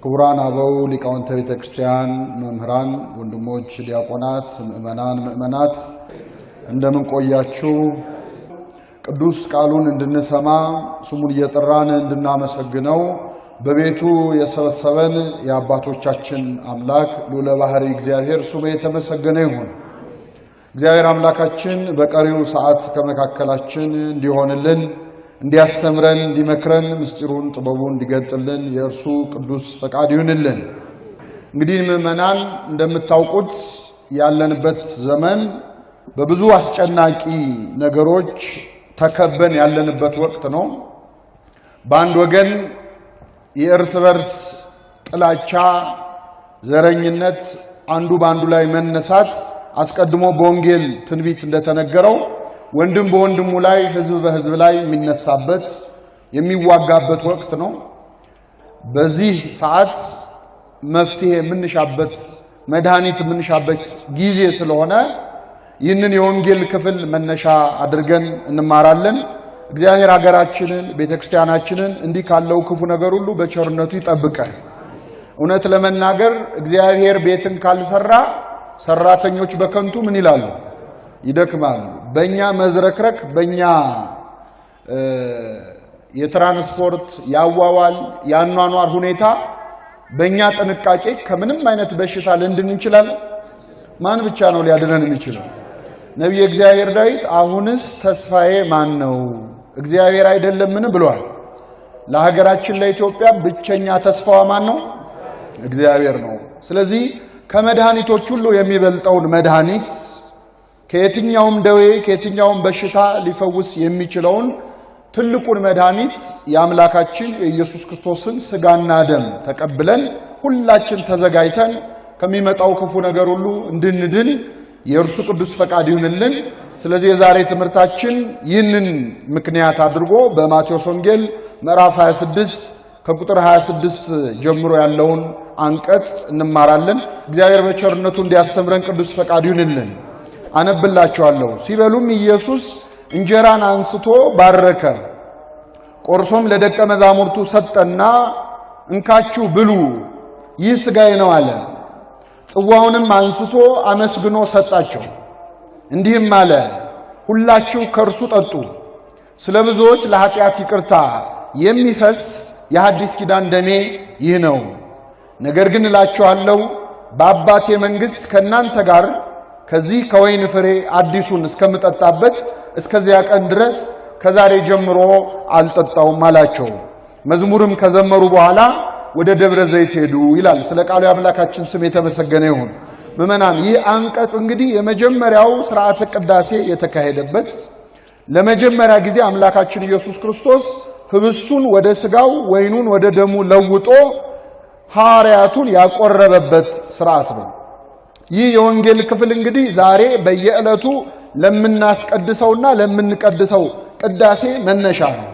ክቡራን አበው ሊቃውንተ ቤተ ክርስቲያን መምህራን ወንድሞች ዲያቆናት ምእመናት እንደምን ቆያችሁ? ቅዱስ ቃሉን እንድንሰማ ስሙን እየጠራን እንድናመሰግነው በቤቱ የሰበሰበን የአባቶቻችን አምላክ ልዑለ ባሕርይ እግዚአብሔር ስሙ የተመሰገነ ይሁን። እግዚአብሔር አምላካችን በቀሪው ሰዓት ከመካከላችን እንዲሆንልን እንዲያስተምረን እንዲመክረን ምስጢሩን ጥበቡን እንዲገልጽልን የእርሱ ቅዱስ ፈቃድ ይሁንልን። እንግዲህ ምእመናን እንደምታውቁት ያለንበት ዘመን በብዙ አስጨናቂ ነገሮች ተከበን ያለንበት ወቅት ነው። በአንድ ወገን የእርስ በርስ ጥላቻ፣ ዘረኝነት፣ አንዱ በአንዱ ላይ መነሳት አስቀድሞ በወንጌል ትንቢት እንደተነገረው ወንድም በወንድሙ ላይ ህዝብ በህዝብ ላይ የሚነሳበት የሚዋጋበት ወቅት ነው። በዚህ ሰዓት መፍትሄ የምንሻበት መድኃኒት የምንሻበት ጊዜ ስለሆነ ይህንን የወንጌል ክፍል መነሻ አድርገን እንማራለን። እግዚአብሔር ሀገራችንን ቤተክርስቲያናችንን እንዲህ ካለው ክፉ ነገር ሁሉ በቸርነቱ ይጠብቀን። እውነት ለመናገር እግዚአብሔር ቤትን ካልሰራ ሰራተኞች በከንቱ ምን ይላሉ? ይደክማሉ። በእኛ መዝረክረክ በእኛ የትራንስፖርት ያዋዋል ያኗኗር ሁኔታ በእኛ ጥንቃቄ ከምንም አይነት በሽታ ልንድን እንችላለን። ማን ብቻ ነው ሊያድነን የሚችለው? ነቢየ እግዚአብሔር ዳዊት አሁንስ ተስፋዬ ማን ነው እግዚአብሔር አይደለምን ብሏል። ለሀገራችን ለኢትዮጵያ ብቸኛ ተስፋዋ ማን ነው? እግዚአብሔር ነው። ስለዚህ ከመድኃኒቶች ሁሉ የሚበልጠውን መድኃኒት ከየትኛውም ደዌ ከየትኛውም በሽታ ሊፈውስ የሚችለውን ትልቁን መድኃኒት የአምላካችን የኢየሱስ ክርስቶስን ሥጋና ደም ተቀብለን ሁላችን ተዘጋጅተን ከሚመጣው ክፉ ነገር ሁሉ እንድንድን የእርሱ ቅዱስ ፈቃድ ይሁንልን። ስለዚህ የዛሬ ትምህርታችን ይህንን ምክንያት አድርጎ በማቴዎስ ወንጌል ምዕራፍ 26 ከቁጥር 26 ጀምሮ ያለውን አንቀጽ እንማራለን። እግዚአብሔር በቸርነቱ እንዲያስተምረን ቅዱስ ፈቃድ ይሁንልን። አነብላችኋለሁ። ሲበሉም ኢየሱስ እንጀራን አንስቶ ባረከ፣ ቆርሶም ለደቀ መዛሙርቱ ሰጠና እንካችሁ ብሉ፣ ይህ ሥጋዬ ነው አለ። ጽዋውንም አንስቶ አመስግኖ ሰጣቸው፣ እንዲህም አለ፣ ሁላችሁ ከእርሱ ጠጡ፣ ስለ ብዙዎች ለኃጢአት ይቅርታ የሚፈስ የሐዲስ ኪዳን ደሜ ይህ ነው። ነገር ግን እላችኋለሁ በአባቴ መንግሥት ከእናንተ ጋር ከዚህ ከወይን ፍሬ አዲሱን እስከምጠጣበት እስከዚያ ቀን ድረስ ከዛሬ ጀምሮ አልጠጣውም አላቸው። መዝሙርም ከዘመሩ በኋላ ወደ ደብረ ዘይት ሄዱ ይላል። ስለ ቃሉ የአምላካችን ስም የተመሰገነ ይሁን። ምእመናን ይህ አንቀጽ እንግዲህ የመጀመሪያው ሥርዓተ ቅዳሴ የተካሄደበት ለመጀመሪያ ጊዜ አምላካችን ኢየሱስ ክርስቶስ ህብስቱን ወደ ሥጋው ወይኑን ወደ ደሙ ለውጦ ሐዋርያቱን ያቆረበበት ሥርዓት ነው። ይህ የወንጌል ክፍል እንግዲህ ዛሬ በየዕለቱ ለምናስቀድሰውና ለምንቀድሰው ቅዳሴ መነሻ ነው።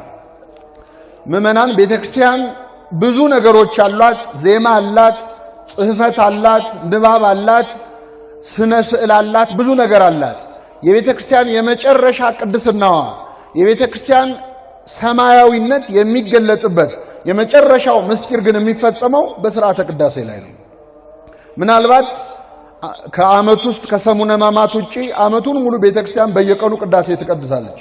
ምእመናን ቤተክርስቲያን ብዙ ነገሮች አሏት። ዜማ አላት፣ ጽሕፈት አላት፣ ንባብ አላት፣ ስነ ስዕል አላት፣ ብዙ ነገር አላት። የቤተክርስቲያን የመጨረሻ ቅድስናዋ የቤተክርስቲያን ሰማያዊነት የሚገለጥበት የመጨረሻው ምስጢር ግን የሚፈጸመው በሥርዓተ ቅዳሴ ላይ ነው። ምናልባት ከዓመት ውስጥ ከሰሙነ ሕማማት ውጪ ዓመቱን ሙሉ ቤተክርስቲያን በየቀኑ ቅዳሴ ትቀድሳለች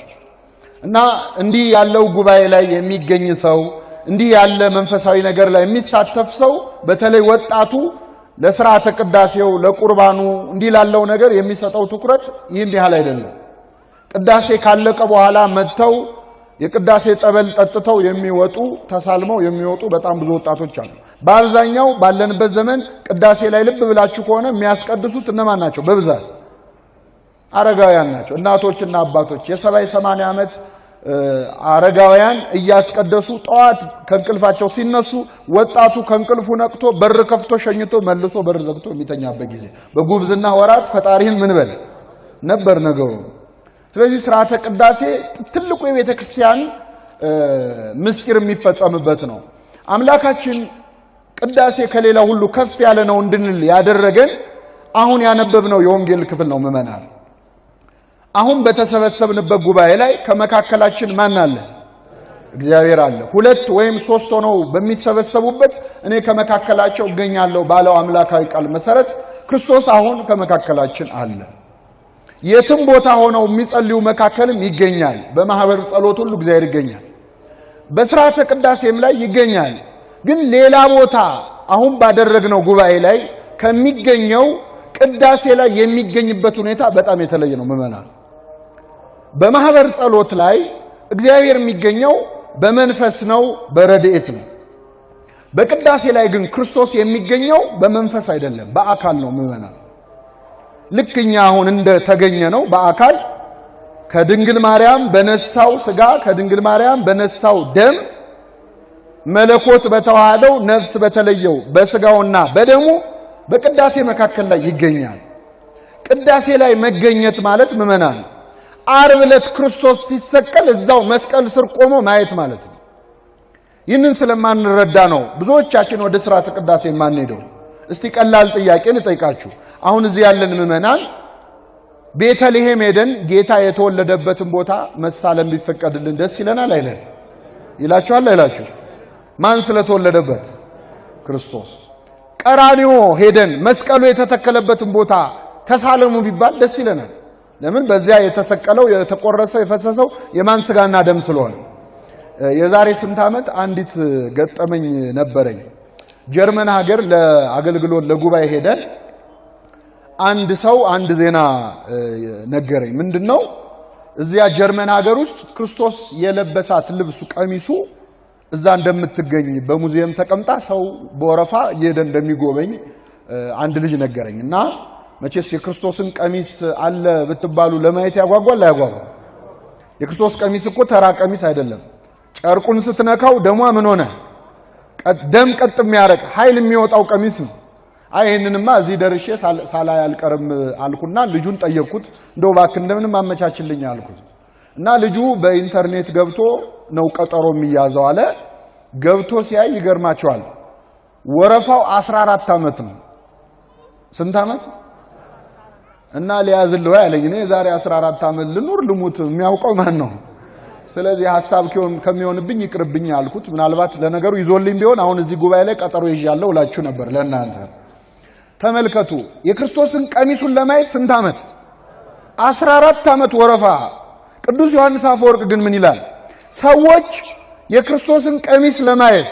እና እንዲህ ያለው ጉባኤ ላይ የሚገኝ ሰው እንዲህ ያለ መንፈሳዊ ነገር ላይ የሚሳተፍ ሰው በተለይ ወጣቱ ለሥርዓተ ቅዳሴው ለቁርባኑ እንዲህ ላለው ነገር የሚሰጠው ትኩረት ይህን ያህል አይደለም። ቅዳሴ ካለቀ በኋላ መጥተው የቅዳሴ ጠበል ጠጥተው የሚወጡ ተሳልመው የሚወጡ በጣም ብዙ ወጣቶች አሉ። በአብዛኛው ባለንበት ዘመን ቅዳሴ ላይ ልብ ብላችሁ ከሆነ የሚያስቀድሱት እነማን ናቸው? በብዛት አረጋውያን ናቸው። እናቶችና አባቶች የ70-80 ዓመት አረጋውያን እያስቀደሱ ጠዋት ከእንቅልፋቸው ሲነሱ ወጣቱ ከእንቅልፉ ነቅቶ በር ከፍቶ ሸኝቶ መልሶ በር ዘግቶ የሚተኛበት ጊዜ በጉብዝና ወራት ፈጣሪን ምን በል ነበር ነገሩ። ስለዚህ ሥርዓተ ቅዳሴ ትልቁ የቤተ ክርስቲያን ምስጢር የሚፈጸምበት ነው። አምላካችን ቅዳሴ ከሌላ ሁሉ ከፍ ያለ ነው እንድንል ያደረገን አሁን ያነበብነው የወንጌል ክፍል ነው። ምእመናን አሁን በተሰበሰብንበት ጉባኤ ላይ ከመካከላችን ማን አለ? እግዚአብሔር አለ። ሁለት ወይም ሶስት ሆነው በሚሰበሰቡበት እኔ ከመካከላቸው እገኛለሁ ባለው አምላካዊ ቃል መሰረት ክርስቶስ አሁን ከመካከላችን አለ። የትም ቦታ ሆነው የሚጸልዩ መካከልም ይገኛል። በማህበር ጸሎት ሁሉ እግዚአብሔር ይገኛል። በሥርዓተ ቅዳሴም ላይ ይገኛል። ግን ሌላ ቦታ አሁን ባደረግነው ጉባኤ ላይ ከሚገኘው ቅዳሴ ላይ የሚገኝበት ሁኔታ በጣም የተለየ ነው። ምእመናን በማህበር ጸሎት ላይ እግዚአብሔር የሚገኘው በመንፈስ ነው፣ በረድኤት ነው። በቅዳሴ ላይ ግን ክርስቶስ የሚገኘው በመንፈስ አይደለም፣ በአካል ነው። ምእመናን ልክኛ አሁን እንደ ተገኘ ነው በአካል ከድንግል ማርያም በነሳው ሥጋ ከድንግል ማርያም በነሳው ደም መለኮት በተዋሃደው ነፍስ በተለየው በሥጋውና በደሙ በቅዳሴ መካከል ላይ ይገኛል። ቅዳሴ ላይ መገኘት ማለት ምእመናን ዓርብ ዕለት ክርስቶስ ሲሰቀል እዛው መስቀል ስር ቆሞ ማየት ማለት ነው። ይህንን ስለማንረዳ ነው ብዙዎቻችን ወደ ሥርዓተ ቅዳሴ የማንሄደው። እስቲ ቀላል ጥያቄ ልጠይቃችሁ። አሁን እዚህ ያለን ምእመናን ቤተልሔም ሄደን ጌታ የተወለደበትን ቦታ መሳለም ቢፈቀድልን ደስ ይለናል አይለን? ይላችኋል አይላችሁ? ማን ስለተወለደበት? ክርስቶስ። ቀራንዮ ሄደን መስቀሉ የተተከለበትን ቦታ ተሳለሙ ቢባል ደስ ይለናል። ለምን? በዚያ የተሰቀለው የተቆረሰው የፈሰሰው የማን ሥጋና ደም ስለሆነ። የዛሬ ስንት ዓመት አንዲት ገጠመኝ ነበረኝ። ጀርመን ሀገር ለአገልግሎት ለጉባኤ ሄደን አንድ ሰው አንድ ዜና ነገረኝ። ምንድነው? እዚያ ጀርመን ሀገር ውስጥ ክርስቶስ የለበሳት ልብሱ ቀሚሱ እዛ እንደምትገኝ በሙዚየም ተቀምጣ ሰው በወረፋ እየሄደ እንደሚጎበኝ አንድ ልጅ ነገረኝ። እና መቼስ የክርስቶስን ቀሚስ አለ ብትባሉ ለማየት ያጓጓል አያጓጓም? የክርስቶስ ቀሚስ እኮ ተራ ቀሚስ አይደለም። ጨርቁን ስትነካው ደሟ ምን ሆነ? ደም ቀጥ የሚያረግ ኃይል የሚወጣው ቀሚስ ነው። አይ ይሄንንማ እዚህ ደርሼ ሳላይ አልቀርም አልኩና ልጁን ጠየቅኩት። እንደው እባክህ እንደምንም አመቻችልኝ አልኩት። እና ልጁ በኢንተርኔት ገብቶ ነው ቀጠሮ የሚያዘው አለ። ገብቶ ሲያይ ይገርማቸዋል። ወረፋው 14 ዓመት ነው። ስንት ዓመት? እና ሊያዝልህ ያለኝ እኔ ዛሬ 14 ዓመት ልኑር ልሙት የሚያውቀው ማን ነው? ስለዚህ ሐሳብ ከሚሆንብኝ ይቅርብኝ አልኩት። ምናልባት ለነገሩ ይዞልኝ ቢሆን አሁን እዚህ ጉባኤ ላይ ቀጠሮ ይዣለሁ እላችሁ ነበር ለእናንተ። ተመልከቱ፣ የክርስቶስን ቀሚሱን ለማየት ስንት ዓመት? 14 ዓመት ወረፋ። ቅዱስ ዮሐንስ አፈወርቅ ግን ምን ይላል? ሰዎች የክርስቶስን ቀሚስ ለማየት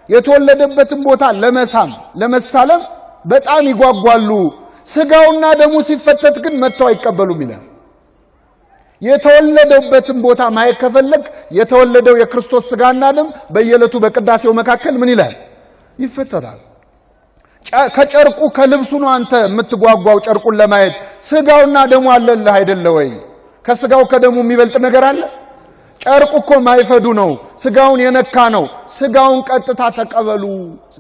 የተወለደበትን ቦታ ለመሳለም በጣም ይጓጓሉ። ሥጋውና ደሙ ሲፈተት ግን መጥተው አይቀበሉም ይላል። የተወለደበትን ቦታ ማየት ከፈለግ የተወለደው የክርስቶስ ሥጋና ደም በየዕለቱ በቅዳሴው መካከል ምን ይላል? ይፈተታል። ከጨርቁ ከልብሱ ነው አንተ የምትጓጓው ጨርቁን ለማየት። ሥጋውና ደሙ አለልህ አይደለ ወይ? ከሥጋው ከደሙ የሚበልጥ ነገር አለ? ጨርቁ እኮ ማይፈዱ ነው። ሥጋውን የነካ ነው። ሥጋውን ቀጥታ ተቀበሉ፣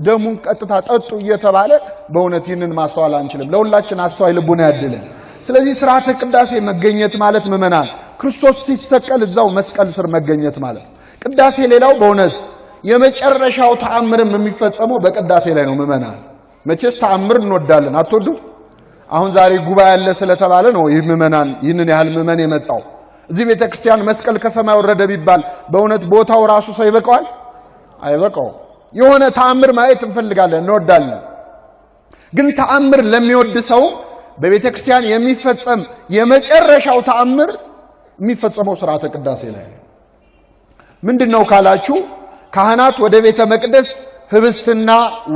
ደሙን ቀጥታ ጠጡ እየተባለ በእውነት ይህንን ማስተዋል አንችልም። ለሁላችን አስተዋይ ልቡና ያድለን። ስለዚህ ሥርዓተ ቅዳሴ መገኘት ማለት ምእመናን ክርስቶስ ሲሰቀል እዛው መስቀል ስር መገኘት ማለት። ቅዳሴ ሌላው በእውነት የመጨረሻው ተአምርም የሚፈጸመው በቅዳሴ ላይ ነው። ምእመናን መቼስ ተአምር እንወዳለን፣ አትወዱ? አሁን ዛሬ ጉባኤ ያለ ስለተባለ ነው ይህ ምእመናን ይህንን ያህል ምእመን የመጣው። እዚህ ቤተክርስቲያን መስቀል ከሰማይ ወረደ ቢባል በእውነት ቦታው ራሱ ሰው ይበቃዋል? አይበቃው። የሆነ ተአምር ማየት እንፈልጋለን፣ እንወዳለን። ግን ተአምር ለሚወድ ሰው በቤተክርስቲያን የሚፈጸም የመጨረሻው ተአምር የሚፈጸመው ሥርዓተ ቅዳሴ ላይ ምንድነው ካላችሁ፣ ካህናት ወደ ቤተ መቅደስ ህብስትና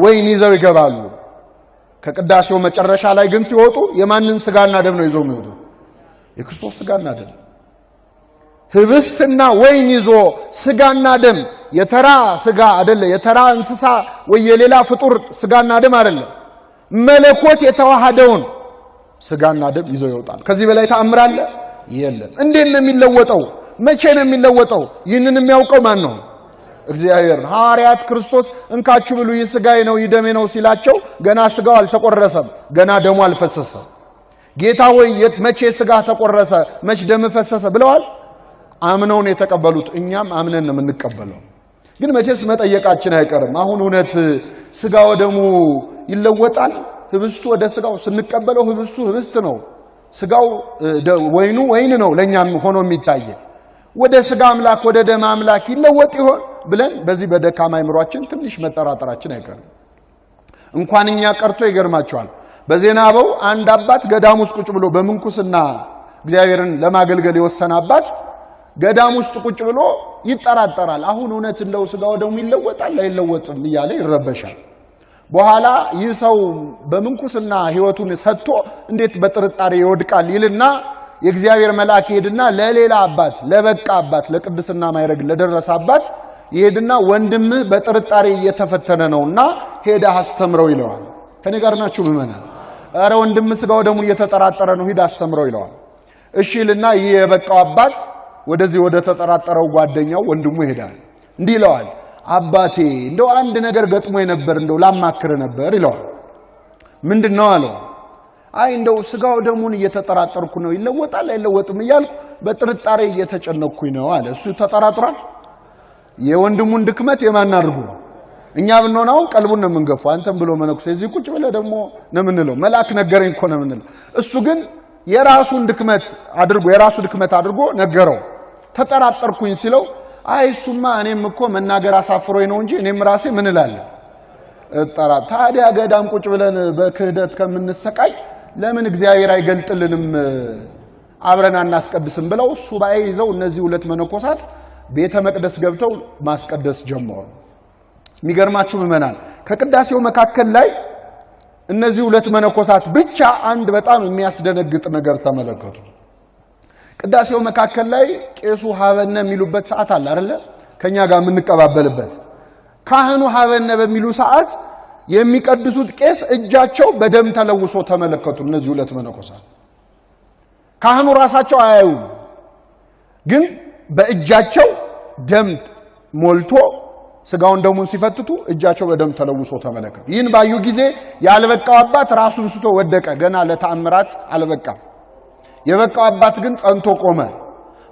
ወይን ይዘው ይገባሉ። ከቅዳሴው መጨረሻ ላይ ግን ሲወጡ የማንን ሥጋና ደም ነው ይዘው የሚወጡ? የክርስቶስ ሥጋና ደም። ህብስትና ወይን ይዞ ሥጋና ደም የተራ ሥጋ አይደለ፣ የተራ እንስሳ ወይ የሌላ ፍጡር ሥጋና ደም አይደለ፣ መለኮት የተዋሃደውን ሥጋና ደም ይዞ ይወጣል። ከዚህ በላይ ተአምር አለ? የለም። እንዴት ነው የሚለወጠው? መቼ ነው የሚለወጠው? ይህንን የሚያውቀው ማን ነው? እግዚአብሔር። ሐዋርያት ክርስቶስ እንካችሁ ብሉ ይህ ሥጋዬ ነው ይህ ደሜ ነው ሲላቸው ገና ሥጋው አልተቆረሰም፣ ገና ደሙ አልፈሰሰም። ጌታ ሆይ መቼ ስጋ ተቆረሰ መቼ ደም ፈሰሰ ብለዋል አምነው ነው የተቀበሉት እኛም አምነን ነው የምንቀበለው ግን መቼስ መጠየቃችን አይቀርም አሁን እውነት ስጋ ወደሙ ይለወጣል ህብስቱ ወደ ስጋው ስንቀበለው ህብስቱ ህብስት ነው ስጋው ወይኑ ወይን ነው ለኛም ሆኖ የሚታየ ወደ ስጋ አምላክ ወደ ደም አምላክ ይለወጥ ይሆን ብለን በዚህ በደካማ አይምሮአችን ትንሽ መጠራጠራችን አይቀርም እንኳንኛ ቀርቶ ይገርማቸዋል በዜናበው አንድ አባት ገዳም ውስጥ ቁጭ ብሎ በመንኩስና እግዚአብሔርን ለማገልገል የወሰነ አባት ገዳም ውስጥ ቁጭ ብሎ ይጠራጠራል አሁን እውነት እንደው ስጋው ደሙ ይለወጣል አይለወጥም ይያለ ይረበሻል በኋላ ይህ ሰው በመንኩስና ህይወቱን ሰጥቶ እንዴት በጥርጣሬ ይወድቃል ይልና የእግዚአብሔር መልአክ ይሄድና ለሌላ አባት ለበቃ አባት ለቅድስና ማይረግ ለደረሰ አባት ይሄድና ወንድምህ በጥርጣሬ እየተፈተነ ነውና ሄዳ አስተምረው ይለዋል ከኔ ጋር ናችሁ ምመናል አረ ወንድምህ ስጋው ደሙ እየተጠራጠረ ነው ሄዳ አስተምረው ይለዋል እሺ ይልና ይሄ የበቃው አባት ወደዚህ ወደ ተጠራጠረው ጓደኛው ወንድሙ ይሄዳል እንዲህ ይለዋል አባቴ እንደው አንድ ነገር ገጥሞኝ ነበር እንደው ላማክር ነበር ይለዋል ምንድነው አለው አይ እንደው ስጋው ደሙን እየተጠራጠርኩ ነው ይለወጣል አይለወጥም ይያልኩ በጥርጣሬ እየተጨነኩኝ ነው አለ እሱ ተጠራጥሯል የወንድሙን ድክመት የማን አድርጉ እኛ ብንሆነው ቀልቡን ነው የምንገፋው አንተም ብሎ መነኩሴ እዚህ ቁጭ ብለ ደግሞ ነው የምንለው መልአክ ነገረኝ እኮ ነው የምንለው እሱ ግን የራሱን ድክመት አድርጎ ነገረው ተጠራጠርኩኝ ሲለው አይ እሱማ እኔም እኮ መናገር አሳፍሮኝ ነው እንጂ እኔም ራሴ ምን እላለሁ ታዲያ ገዳም ቁጭ ብለን በክህደት ከምንሰቃይ ለምን እግዚአብሔር አይገልጥልንም አብረን እናስቀድስም ብለው ሱባኤ ይዘው እነዚህ ሁለት መነኮሳት ቤተ መቅደስ ገብተው ማስቀደስ ጀመሩ የሚገርማችሁ ምእመናን ከቅዳሴው መካከል ላይ እነዚህ ሁለት መነኮሳት ብቻ አንድ በጣም የሚያስደነግጥ ነገር ተመለከቱ ቅዳሴው መካከል ላይ ቄሱ ሀበነ የሚሉበት ሰዓት አለ አይደለ ከኛ ጋር የምንቀባበልበት ካህኑ ሀበነ በሚሉ ሰዓት የሚቀድሱት ቄስ እጃቸው በደም ተለውሶ ተመለከቱ እነዚህ ሁለት መነኮሳት ካህኑ ራሳቸው አያዩ ግን በእጃቸው ደም ሞልቶ ስጋውን ደሙን ሲፈትቱ እጃቸው በደም ተለውሶ ተመለከቱ ይህን ባዩ ጊዜ ያልበቃው አባት ራሱን ስቶ ወደቀ ገና ለተአምራት አልበቃም የበቃው አባት ግን ጸንቶ ቆመ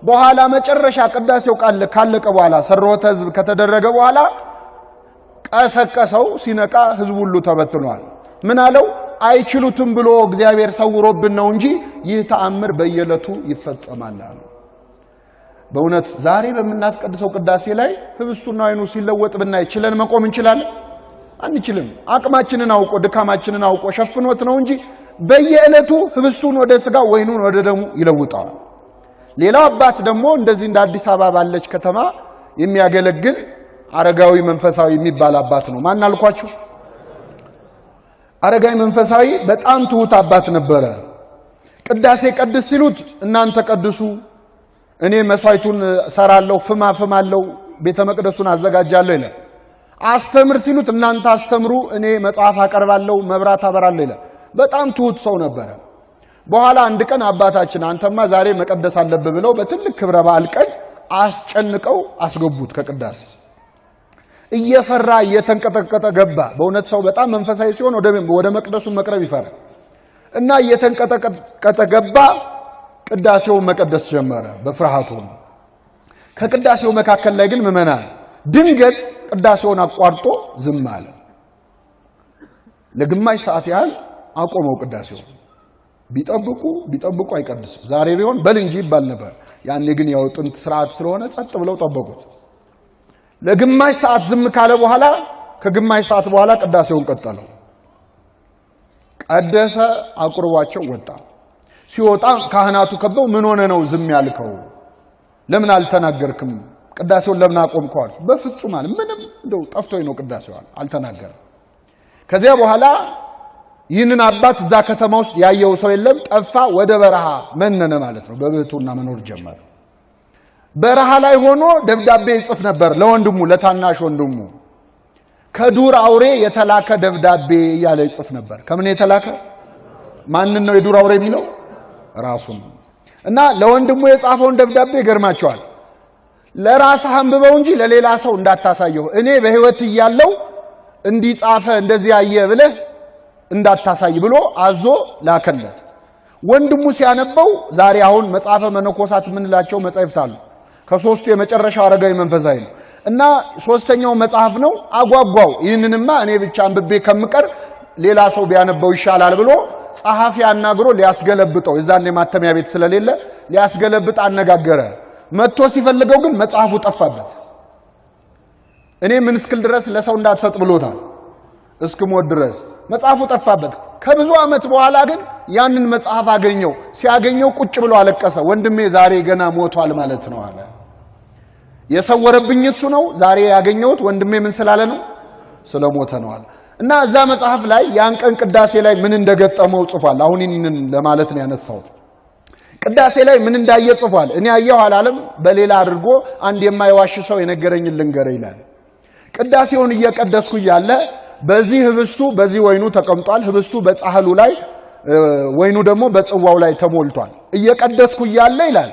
በኋላ መጨረሻ ቅዳሴው ካለቀ በኋላ ሰሮተ ህዝብ ከተደረገ በኋላ ቀሰቀሰው ሲነቃ ህዝቡ ሁሉ ተበትኗል ምን አለው አይችሉትም ብሎ እግዚአብሔር ሰውሮብን ነው እንጂ ይህ ተአምር በየለቱ ይፈጸማል አለ በእውነት ዛሬ በመናስቀድሰው ቅዳሴ ላይ ህብስቱና ወይኑ ሲለወጥ ብናይ ችለን መቆም እንችላለን አንችልም አቅማችንን አውቆ ድካማችንን አውቆ ሸፍኖት ነው እንጂ በየዕለቱ ህብስቱን ወደ ስጋ ወይኑን ወደ ደሙ ይለውጣል ሌላው አባት ደግሞ እንደዚህ እንደ አዲስ አበባ ባለች ከተማ የሚያገለግል አረጋዊ መንፈሳዊ የሚባል አባት ነው ማን አልኳችሁ አረጋዊ መንፈሳዊ በጣም ትሁት አባት ነበረ ቅዳሴ ቀድስ ሲሉት እናንተ ቀድሱ እኔ መስዋዕቱን ሰራለሁ ፍማለው ቤተ መቅደሱን አዘጋጃለሁ ይላል አስተምር ሲሉት እናንተ አስተምሩ እኔ መጽሐፍ አቀርባለሁ መብራት አበራለሁ ይላል በጣም ትሁት ሰው ነበረ በኋላ አንድ ቀን አባታችን አንተማ ዛሬ መቀደስ አለብህ ብለው በትልቅ ክብረ በዓል ቀን አስጨንቀው አስገቡት ከቅዳሴ እየፈራ እየተንቀጠቀጠ ገባ በእውነት ሰው በጣም መንፈሳዊ ሲሆን ወደ መቅደሱ መቅረብ ይፈራል እና እየተንቀጠቀጠ ገባ ቅዳሴው መቀደስ ጀመረ በፍርሃቱ ከቅዳሴው መካከል ላይ ግን ምእመናን ድንገት ቅዳሴውን አቋርጦ ዝም አለ ለግማሽ ሰዓት ያህል አቆመው ቅዳሴው ቢጠብቁ አይቀድስም ዛሬ ቢሆን በል እንጂ ይባል ነበር ያኔ ግን ያው ጥንት ስርዓት ስለሆነ ጸጥ ብለው ጠበቁት ለግማሽ ሰዓት ዝም ካለ በኋላ ከግማሽ ሰዓት በኋላ ቅዳሴውን ቀጠለው ቀደሰ አቁርባቸው ወጣ ሲወጣ ካህናቱ ከበው ምን ሆነ ነው ዝም ያልከው ለምን አልተናገርክም ቅዳሴውን ለምን አቆምከው በፍጹም አለ ምንም እንደው ጠፍቶኝ ነው ቅዳሴው አልተናገረም ከዚያ በኋላ ይህንን አባት እዛ ከተማ ውስጥ ያየው ሰው የለም ጠፋ ወደ በረሃ መነነ ማለት ነው በብህቱና መኖር ጀመረ በረሃ ላይ ሆኖ ደብዳቤ ይጽፍ ነበር ለወንድሙ ለታናሽ ወንድሙ ከዱር አውሬ የተላከ ደብዳቤ ያለ ይጽፍ ነበር ከምን የተላከ ማን ነው የዱር አውሬ የሚለው ራሱን እና ለወንድሙ የጻፈውን ደብዳቤ ገርማቸዋል ለራስህ አንብበው እንጂ ለሌላ ሰው እንዳታሳየው እኔ በህይወት ይያለው እንዲጻፈ እንደዚህ ያየ ብለህ እንዳታሳይ ብሎ አዞ ላከለት ወንድሙ ሲያነበው ዛሬ አሁን መጽሐፈ መነኮሳት ምንላቸው መጻሕፍት አሉ። ከሶስቱ የመጨረሻው አረጋዊ መንፈሳዊ ነው እና ሶስተኛው መጽሐፍ ነው። አጓጓው ይህንንማ እኔ ብቻ አንብቤ ከምቀር ሌላ ሰው ቢያነበው ይሻላል ብሎ ጸሐፊ አናግሮ ሊያስገለብጠው የዛኔ ማተሚያ ቤት ስለሌለ ሊያስገለብጥ አነጋገረ። መጥቶ ሲፈልገው ግን መጽሐፉ ጠፋበት። እኔ ምን እስክል ድረስ ለሰው እንዳትሰጥ ብሎታል። እስክሞት ድረስ መጽሐፉ ጠፋበት። ከብዙ ዓመት በኋላ ግን ያንን መጽሐፍ አገኘው። ሲያገኘው ቁጭ ብሎ አለቀሰ። ወንድሜ ዛሬ ገና ሞቷል ማለት ነው አለ። የሰወረብኝ እሱ ነው። ዛሬ ያገኘሁት ወንድሜ ምን ስላለ ነው? ስለሞተ ነው አለ። እና እዛ መጽሐፍ ላይ ያን ቀን ቅዳሴ ላይ ምን እንደገጠመው ጽፏል። አሁን ይህንን ለማለት ነው ያነሳሁት። ቅዳሴ ላይ ምን እንዳየ ጽፏል። እኔ አየሁ አላለም። በሌላ አድርጎ አንድ የማይዋሽ ሰው የነገረኝን ልንገረ ይላል። ቅዳሴውን እየቀደስኩ ያለ በዚህ ህብስቱ በዚህ ወይኑ ተቀምጧል። ህብስቱ በጻሕሉ ላይ ወይኑ ደግሞ በጽዋው ላይ ተሞልቷል። እየቀደስኩ ያለ ይላል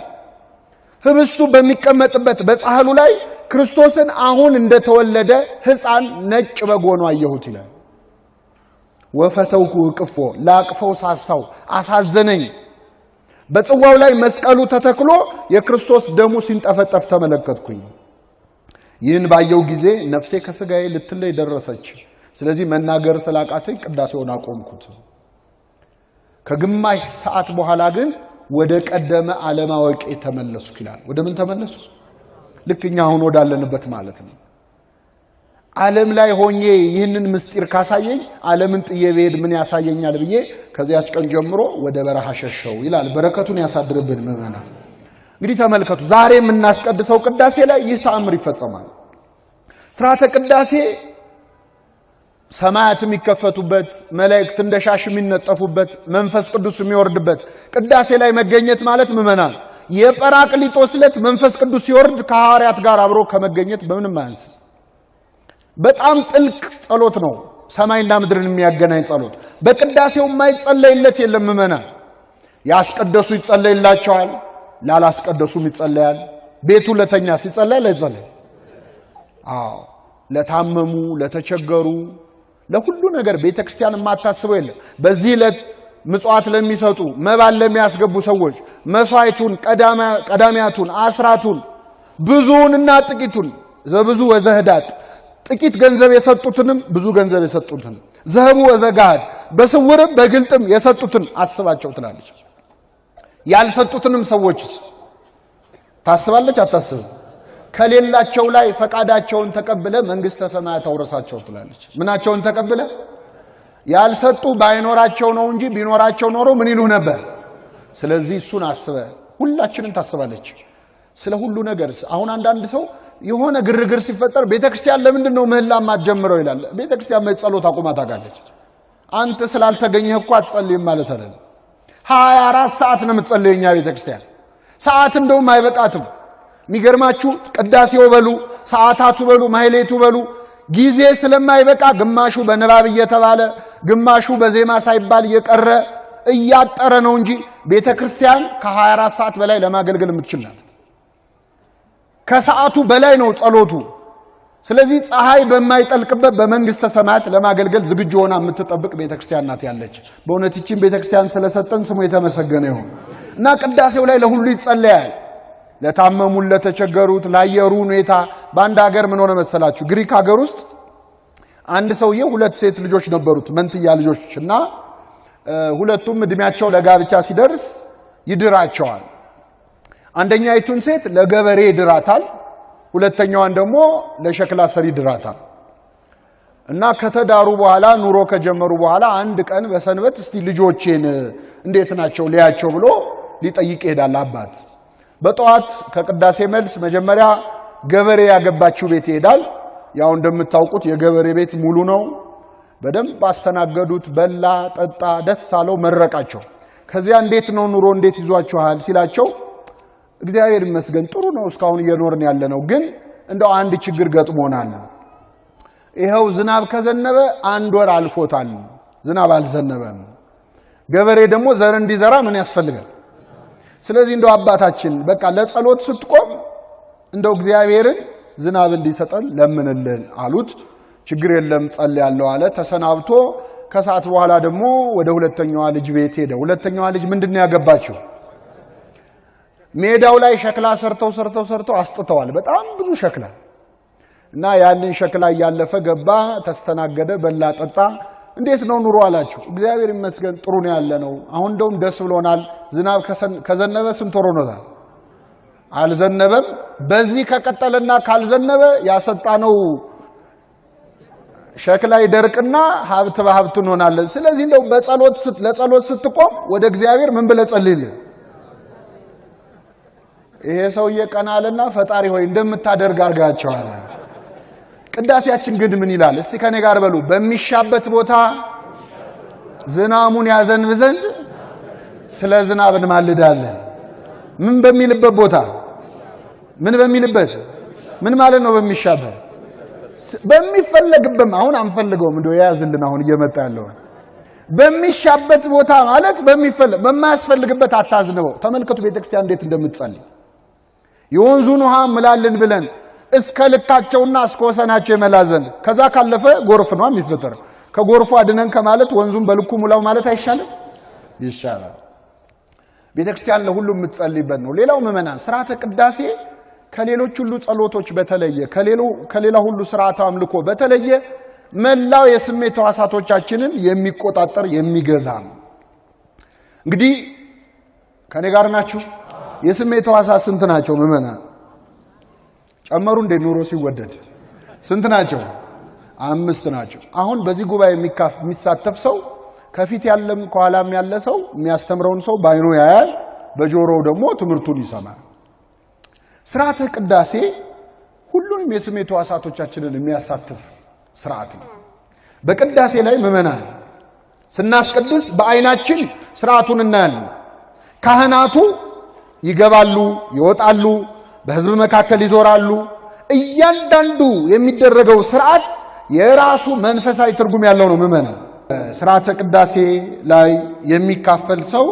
ህብስቱ በሚቀመጥበት በጻሕሉ ላይ ክርስቶስን አሁን እንደተወለደ ሕፃን ነጭ በግ ሆኖ አየሁት ይላል። ወፈተውኩ እቅፎ ላቅፈው ሳሳው አሳዘነኝ። በጽዋው ላይ መስቀሉ ተተክሎ የክርስቶስ ደሙ ሲንጠፈጠፍ ተመለከትኩኝ። ይህን ባየው ጊዜ ነፍሴ ከስጋዬ ልትለይ ደረሰች። ስለዚህ መናገር ስላቃተኝ ቅዳሴውን አቆምኩት። ከግማሽ ሰዓት በኋላ ግን ወደ ቀደመ ዓለማወቄ ተመለስኩ ይላል። ወደ ምን ተመለስኩ? ልክኛ አሁን ወዳለንበት ማለት ነው። ዓለም ላይ ሆኜ ይህንን ምስጢር ካሳየኝ ዓለምን ጥዬ ብሄድ ምን ያሳየኛል ብዬ ከዚያች ቀን ጀምሮ ወደ በረሃ ሸሸው ይላል። በረከቱን ያሳድርብን ምዕመናን። እንግዲህ ተመልከቱ፣ ዛሬ የምናስቀድሰው ቅዳሴ ላይ ይህ ተአምር ይፈጸማል። ሥርዓተ ቅዳሴ ሰማያት የሚከፈቱበት፣ መላእክት እንደ ሻሽ የሚነጠፉበት፣ መንፈስ ቅዱስ የሚወርድበት ቅዳሴ ላይ መገኘት ማለት ምዕመናን የጰራቅሊጦስ ዕለት መንፈስ ቅዱስ ሲወርድ ከሐዋርያት ጋር አብሮ ከመገኘት በምንም አያንስ። በጣም ጥልቅ ጸሎት ነው። ሰማይና ምድርን የሚያገናኝ ጸሎት። በቅዳሴው የማይጸለይለት የለም ምዕመናን። ያስቀደሱ ይጸለይላቸዋል፣ ላላስቀደሱም ይጸለያል። ቤቱ ለተኛ ሲጸለይ ለይጸለይ። ለታመሙ፣ ለተቸገሩ፣ ለሁሉ ነገር ቤተክርስቲያን የማታስበው የለም። በዚህ ዕለት ምጽዋት ለሚሰጡ፣ መባል ለሚያስገቡ ሰዎች መስዋዕቱን፣ ቀዳሚያቱን፣ አስራቱን፣ ብዙውንና ጥቂቱን ዘብዙ ወዘህዳጥ ጥቂት ገንዘብ የሰጡትንም ብዙ ገንዘብ የሰጡትን ዘህቡ ወዘጋድ በስውርም በግልጥም የሰጡትን አስባቸው ትላለች። ያልሰጡትንም ሰዎች ታስባለች አታስብም? ከሌላቸው ላይ ፈቃዳቸውን ተቀብለ መንግስተ ሰማያት አውረሳቸው ትላለች። ምናቸውን ተቀብለ? ያልሰጡ ባይኖራቸው ነው እንጂ ቢኖራቸው ኖሮ ምን ይሉ ነበር? ስለዚህ እሱን አስበ ሁላችንን ታስባለች ስለ ሁሉ ነገር። አሁን አንዳንድ ሰው የሆነ ግርግር ሲፈጠር ቤተክርስቲያን ለምንድን ነው ምህላ ማትጀምረው ይላል። ቤተክርስቲያን ጸሎት አቁማ ታውቃለች። አንተ ስላልተገኘህ እኮ አትጸልይም ማለት አይደለም። 24 ሰዓት ነው የምትጸልየኛ ቤተክርስቲያን። ሰዓት እንደውም አይበቃትም። የሚገርማችሁ ቅዳሴው በሉ፣ ሰዓታቱ በሉ፣ ማህሌቱ በሉ ጊዜ ስለማይበቃ ግማሹ በንባብ እየተባለ ግማሹ በዜማ ሳይባል እየቀረ እያጠረ ነው እንጂ ቤተክርስቲያን ከ24 ሰዓት በላይ ለማገልገል የምትችልናት። ከሰዓቱ በላይ ነው ጸሎቱ። ስለዚህ ፀሐይ በማይጠልቅበት በመንግስተ ሰማያት ለማገልገል ዝግጁ ሆና የምትጠብቅ ቤተክርስቲያን ናት ያለች። በእውነት ይህችን ቤተክርስቲያን ስለሰጠን ስሙ የተመሰገነ ይሁን። እና ቅዳሴው ላይ ለሁሉ ይጸለያል። ለታመሙት፣ ለተቸገሩት፣ ለአየሩ ሁኔታ። በአንድ ሀገር ምን ሆነ መሰላችሁ? ግሪክ ሀገር ውስጥ አንድ ሰውዬ 2 ሴት ልጆች ነበሩት፣ መንትያ ልጆች። እና ሁለቱም እድሜያቸው ለጋብቻ ሲደርስ ይድራቸዋል። አንደኛይቱን ሴት ለገበሬ ድራታል፣ ሁለተኛዋን ደግሞ ለሸክላ ሰሪ ድራታል። እና ከተዳሩ በኋላ ኑሮ ከጀመሩ በኋላ አንድ ቀን በሰንበት እስቲ ልጆቼን እንዴት ናቸው ሊያቸው ብሎ ሊጠይቅ ይሄዳል አባት። በጠዋት ከቅዳሴ መልስ መጀመሪያ ገበሬ ያገባችው ቤት ይሄዳል። ያው እንደምታውቁት የገበሬ ቤት ሙሉ ነው። በደንብ አስተናገዱት፣ በላ ጠጣ፣ ደስ አለው፣ መረቃቸው። ከዚያ እንዴት ነው ኑሮ እንዴት ይዟችኋል ሲላቸው እግዚአብሔር ይመስገን ጥሩ ነው እስካሁን እየኖርን ያለነው፣ ግን እንደው አንድ ችግር ገጥሞናል። ይሄው ዝናብ ከዘነበ 1 ወር አልፎታል፣ ዝናብ አልዘነበም። ገበሬ ደግሞ ዘር እንዲዘራ ምን ያስፈልጋል? ስለዚህ እንደው አባታችን በቃ ለጸሎት ስትቆም እንደው እግዚአብሔርን ዝናብ እንዲሰጠን ለምንልን አሉት። ችግር የለም ጸልያለሁ አለ። ተሰናብቶ ከሰዓት በኋላ ደግሞ ወደ ሁለተኛዋ ልጅ ቤት ሄደ። ሁለተኛዋ ልጅ ምንድነው ያገባችው? ሜዳው ላይ ሸክላ ሰርተው አስጥተዋል። በጣም ብዙ ሸክላ እና ያንን ሸክላ ያለፈ ገባ፣ ተስተናገደ፣ በላ፣ ጠጣ። እንዴት ነው ኑሮ አላችሁ? እግዚአብሔር ይመስገን ጥሩ ነው ያለነው። አሁን እንደውም ደስ ብሎናል። ዝናብ ከዘነበ ስንት ወር ሆኖታል? አልዘነበም። በዚህ ከቀጠለና ካልዘነበ ያሰጣነው ሸክላ ይደርቅና ሀብት በሀብት እንሆናለን። ስለዚህ እንደው ለጸሎት ስትቆም ወደ እግዚአብሔር ምን ብለህ ጸልይልኝ። ይሄ ሰውዬ ቀናልና ፈጣሪ ሆይ እንደምታደርግ አርጋቸዋል። ቅዳሴያችን ግን ምን ይላል? እስቲ ከኔ ጋር በሉ። በሚሻበት ቦታ ዝናሙን ያዘንብ ዘንድ ስለ ዝናብ እንማልዳለን። ምን በሚልበት ቦታ? ምን በሚልበት? ምን ማለት ነው በሚሻበት? በሚፈለግበት። አሁን አንፈልገውም እንደው ያዝልን። አሁን እየመጣ ያለው በሚሻበት ቦታ ማለት በማያስፈልግበት አታዝነበው። ተመልከቱ ቤተክርስቲያን እንዴት እንደምትጸልይ። የወንዙን ውሃ ምላልን ብለን እስከ ልካቸውና እስከ ወሰናቸው የመላዘን ከዛ ካለፈ ጎርፍ ነው የሚፈጠር። ከጎርፉ አድነን ከማለት ወንዙን በልኩ ሙላው ማለት አይሻልም? ይሻላል። ቤተክርስቲያን ለሁሉም የምትጸልይበት ነው። ሌላው ምዕመናን ሥርዓተ ቅዳሴ ከሌሎች ሁሉ ጸሎቶች በተለየ ከሌላ ሁሉ ሥርዓተ አምልኮ በተለየ መላው የስሜት ሕዋሳቶቻችንን የሚቆጣጠር የሚገዛ ነው። እንግዲህ ከኔ ጋር ናችሁ? የስሜት ሕዋሳት ስንት ናቸው ምዕመናን? ጨመሩ እንደ ኑሮ ሲወደድ ስንት ናቸው? 5 ናቸው። አሁን በዚህ ጉባኤ የሚሳተፍ ሰው ከፊት ያለም ከኋላም ያለ ሰው የሚያስተምረውን ሰው ባይኑ ያያል፣ በጆሮው ደግሞ ትምህርቱን ይሰማል። ሥርዓተ ቅዳሴ ሁሉንም የስሜት ሕዋሳቶቻችንን የሚያሳትፍ ሥርዓት ነው። በቅዳሴ ላይ ምዕመናን ስናስቀድስ በአይናችን ሥርዓቱን እናያለን። ካህናቱ ይገባሉ፣ ይወጣሉ፣ በሕዝብ መካከል ይዞራሉ። እያንዳንዱ የሚደረገው ሥርዓት የራሱ መንፈሳዊ ትርጉም ያለው ነው። ምዕመናን ሥርዓተ ቅዳሴ ላይ የሚካፈል ሰው